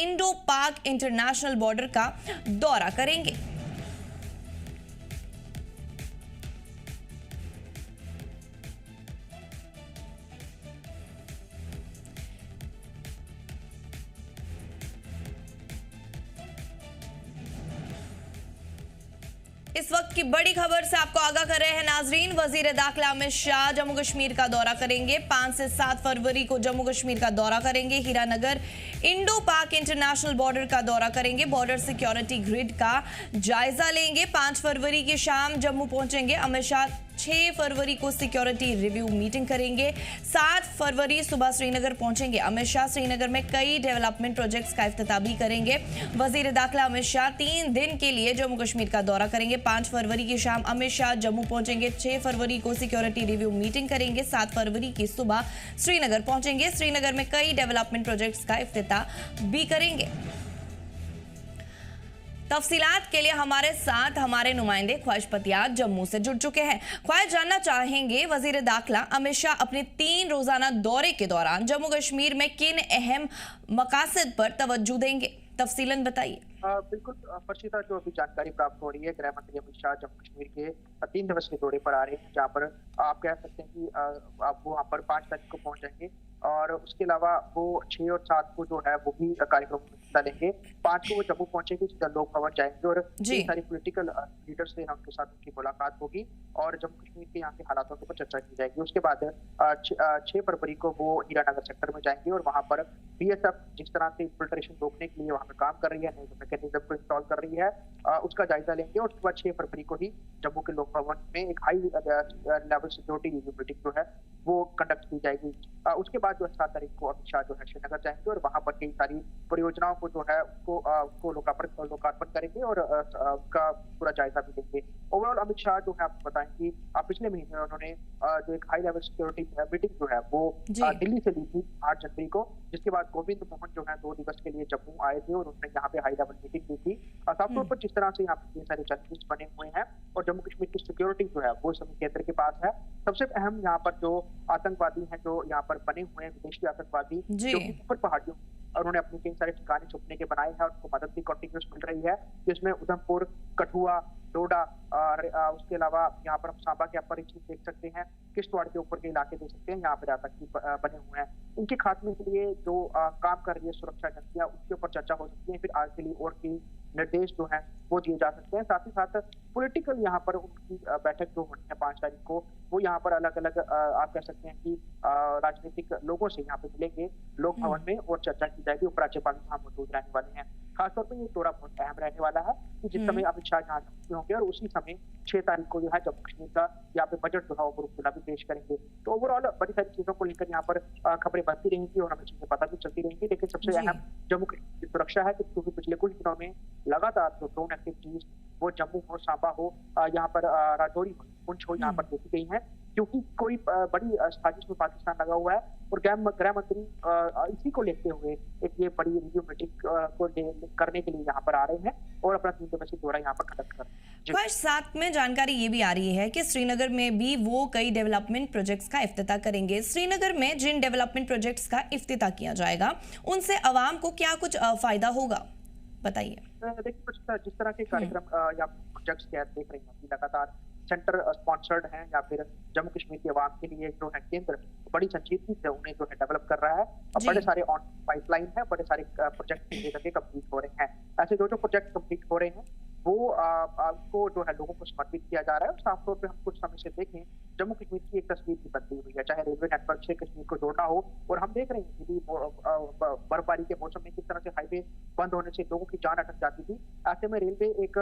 Indo पाक international border का दौरा करेंगे। इस वक्त की बड़ी खबर से आपको आगाह कर रहे हैं नाजरीन। वजीर दाखिला अमित शाह जम्मू कश्मीर का दौरा करेंगे। 5 से 7 फरवरी को जम्मू कश्मीर का दौरा करेंगे। हीरानगर इंडो पाक इंटरनेशनल बॉर्डर का दौरा करेंगे। बॉर्डर सिक्योरिटी ग्रिड का जायजा लेंगे। 5 फरवरी की शाम जम्मू पहुंचेंगे अमित शाह। 6 फरवरी को सिक्योरिटी रिव्यू मीटिंग करेंगे। 7 फरवरी सुबह श्रीनगर पहुंचेंगे अमित शाह। श्रीनगर में कई डेवलपमेंट प्रोजेक्ट्स का इफ्तिताह भी करेंगे। वजीर दाखिला अमित शाह 3 दिन के लिए जम्मू कश्मीर का दौरा करेंगे। 5 फरवरी की शाम अमित शाह जम्मू पहुंचेंगे। 6 फरवरी को सिक्योरिटी रिव्यू मीटिंग करेंगे। 7 फरवरी की सुबह श्रीनगर पहुंचेंगे। श्रीनगर में कई डेवलपमेंट प्रोजेक्ट्स का इफ्तिताह भी करेंगे। तफसीलात के लिए हमारे साथ हमारे नुमाइंदे ख्वाहिश पतियात जम्मू से जुड़ चुके हैं। ख्वाहिश जानना चाहेंगे वजीर दाखिला अमित शाह अपने 3 रोजाना दौरे के दौरान जम्मू कश्मीर में किन अहम मकासद पर तवज्जो देंगे, तफसीलन बताइए। बिल्कुल फर्शीदा, जो अभी जानकारी प्राप्त हो रही है, गृह मंत्री अमित शाह जम्मू कश्मीर के 3 दिवसीय दौरे पर आ रहे हैं, जहाँ पर आप कह सकते हैं कि आप वो वहाँ पर 5 तारीख को पहुंच जाएंगे और उसके अलावा वो 6 और 7 को जो है वो भी कार्यक्रम में हिस्सा लेंगे। 5 को वो जम्मू पहुंचेंगे, सीधा लोक भवन जाएंगे और कई सारी पॉलिटिकल लीडर से उनके साथ उनकी मुलाकात होगी और जम्मू कश्मीर के यहाँ के हालातों के ऊपर चर्चा की जाएगी। उसके बाद 6 फरवरी को वो हीरानगर सेक्टर में जाएंगे और वहाँ पर बीएसएफ जिस तरह से इन्फिल्ट्रेशन रोकने के लिए वहाँ पे काम कर रही है, नए मैकेनिज्म को इंस्टॉल कर रही है, उसका जायजा लेंगे। और उसके बाद 6 फरवरी को ही जम्मू के लोक भवन में एक high level security review meeting जो है वो कंडक्ट की जाएगी। उसके बाद जो 7 तारीख को अमित शाह जो है श्रीनगर जाएंगे और वहां पर कई सारी परियोजनाओं को जो है उसको लोकार्पण करेंगे और उसका पूरा जायजा भी लेंगे। ओवरऑल अमित शाह जो है आपको बताएं कि पिछले महीने उन्होंने जो एक हाई लेवल सिक्योरिटी मीटिंग जो है वो दिल्ली से ली थी 8 जनवरी को, जिसके बाद गोविंद मोहन जो है 2 दिवस के लिए जम्मू आए थे और उन्होंने यहाँ पे हाई लेवल मीटिंग ली थी। साफ तौर पर जिस तरह से यहाँ पे सारे चैलेंजेस बने हुए हैं और जम्मू कश्मीर की सिक्योरिटी जो है वो सभी केंद्र के पास है। सबसे अहम यहाँ पर जो आतंकवादी हैं, जो यहाँ पर बने हुए हैं विदेशी आतंकवादी, जो कि ऊपर पहाड़ियों उन्होंने अपने कई सारे ठिकाने छुपने के बनाए हैं, उनको मदद भी कंटिन्यूस मिल रही है, जिसमें उधमपुर, कठुआ, डोडा और उसके अलावा यहाँ पर हम सांबा के अपर चीज देख सकते हैं, किश्तवाड़ के ऊपर के इलाके देख सकते हैं, यहाँ पर आतंकी बने हुए हैं। इनके खात्मे के लिए जो काम कर रही है सुरक्षा एजेंसियां, उसके ऊपर चर्चा हो सकती है। फिर आज के लिए और भी निर्देश जो है वो दिए जा सकते हैं। साथ ही साथ पॉलिटिकल यहाँ पर उनकी बैठक जो होनी है 5 तारीख को, वो यहाँ पर अलग अलग आप कह सकते हैं कि राजनीतिक लोगों से यहाँ पे मिलेंगे लोक भवन में और चर्चा की जाएगी। उपराज्यपाल यहाँ मौजूद रहने वाले हैं। खासतौर पर ये दौरा बहुत अहम रहने वाला है कि जिस समय अमित शाह यहाँ होंगे और उसी समय 6 तारीख को जो है जम्मू कश्मीर का यहाँ पे बजट जो है वो भी पेश करेंगे। तो ओवरऑल बड़ी सारी चीजों को लेकर यहाँ पर खबरें बनती रहेंगी और हमें चीजें पता भी चलती रहेंगी। लेकिन सबसे अहम जम्मू कश्मीर की सुरक्षा है, क्योंकि पिछले कुछ दिनों में लगातार जो ड्रोन एक्टिविटीज वो जम्मू हो, सांबा हो, यहाँ पर राजौरी हो, पुंछ हो, यहाँ पर देखी गई है, क्योंकि कोई बड़ी साजिश में पाकिस्तान लगा हुआ है और गृह मंत्री इसी को लेते हुए एक ये बड़ी रिव्यू मीटिंग को करने के लिए यहाँ पर आ रहे हैं और अपना 3 दिवसीय दौरा यहाँ पर कंडक्ट कर रहे हैं। साथ में जानकारी ये भी आ रही है कि श्रीनगर में भी वो कई डेवलपमेंट प्रोजेक्ट्स का इफ्तिताह करेंगे। श्रीनगर में जिन डेवलपमेंट प्रोजेक्ट्स का इफ्तिताह किया जाएगा उनसे अवाम को क्या कुछ फायदा होगा, बताइए। देखिए, जिस तरह के कार्यक्रम या प्रोजेक्ट्स के देख रहे हैं लगातार सेंटर स्पॉन्सर्ड हैं या फिर जम्मू कश्मीर के आवाम के लिए जो है केंद्र बड़ी संजीदगी से उन्हें जो है डेवलप कर रहा है और बड़े सारे ऑन पाइपलाइन है, बड़े सारे प्रोजेक्ट कंप्लीट हो रहे हैं। ऐसे जो प्रोजेक्ट कंप्लीट हो रहे हैं वो को जो है लोगों को समर्पित किया जा रहा है। और साफ तौर पे हम कुछ समय से देखें जम्मू कश्मीर की एक तस्वीर भी बनती हुई है, चाहे रेलवे नेटवर्क से कश्मीर को जोड़ना हो, और हम देख रहे हैं कि बर्फबारी के मौसम में किस तरह से हाईवे बंद होने से लोगों की जान अटक जाती थी। ऐसे में रेलवे एक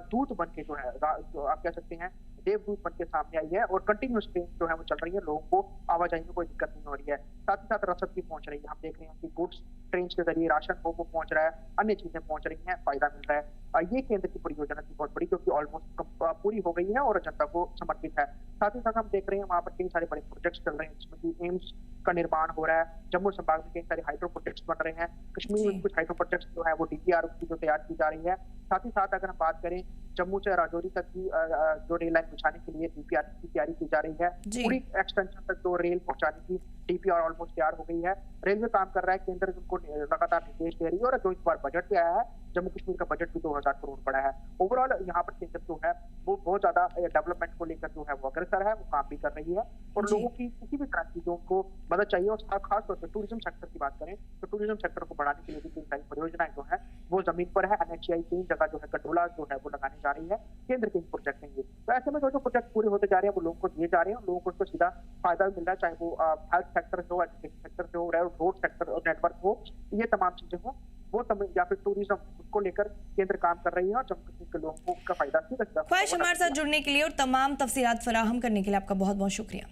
दूत बन के जो है आप कह सकते हैं देवदूत बन के सामने आई है और कंटिन्यूस ट्रेन जो है वो चल रही है, लोगों को आवाजाही में कोई दिक्कत नहीं हो रही है। साथ ही साथ रसद भी पहुंच रही है। हम देख रहे हैं कि गुड्स ट्रेन के जरिए राशन वो पहुंच रहा है, अन्य चीजें पहुंच रही हैं, फायदा मिल रहा है। ये केंद्र की परियोजना थी बहुत बड़ी, जो कि ऑलमोस्ट पूरी हो गई है और जनता को समर्पित है। साथ ही साथ हम देख रहे हैं वहाँ पर कई सारे बड़े प्रोजेक्ट्स चल रहे हैं, जिसमें कि एम्स का निर्माण हो रहा है। जम्मू संभाग में कई सारे हाइड्रो प्रोजेक्ट्स बन रहे हैं। कश्मीर में जी। कुछ हाइड्रो प्रोजेक्ट्स जो है वो डीपीआर की जो तैयार की जा रही है। साथ ही साथ अगर हम बात करें जम्मू से राजौरी तक की जो रेल लाइन बिछाने के लिए डीपीआर की तैयारी की जा रही है। जी। पूरी एक्सटेंशन तक जो रेल पहुंचाने की डीपीआर ऑलमोस्ट तैयार हो गई है। रेलवे काम कर रहा है, केंद्र उनको लगातार निर्देश दे रही है और जो इस बार बजट पे आया है, जम्मू कश्मीर का बजट भी 2000 करोड़ पड़ा है। ओवरऑल यहाँ पर केंद्र जो है वो बहुत ज्यादा डेवलपमेंट को लेकर जो है वो अग्रसर है, वो काम भी कर रही है और जी। लोगों की किसी भी तरह की जो उनको मदद चाहिए। और खासतौर पर टूरिज्म सेक्टर की बात करें तो टूरिज्म सेक्टर को बढ़ाने के लिए भी कई सारी परियोजनाएं जो है वो जमीन पर है। एनएचएआई कई जगह जो है कंट्रोला जो है वो लगाने जा रही है, केंद्र के प्रोजेक्ट हैं ये। तो ऐसे में जो प्रोजेक्ट पूरे होते जा रहे हैं वो लोगों को दिए जा रहे हैं, लोगों को उसको सीधा फायदा मिल रहा है, चाहे वो हेल्थ सेक्टर से हो, एजुकेशन सेक्टर से हो, रोड सेक्टर और नेटवर्क हो, ये तमाम चीजें हो वो या फिर टूरिज्म को लेकर केंद्र काम कर रही है और जम्मू कश्मीर के लोगों को उसका फायदा सीधा ख्वाहिश हमारे साथ जुड़ने के लिए और तमाम तफसीलात फराहम करने के लिए आपका बहुत बहुत शुक्रिया।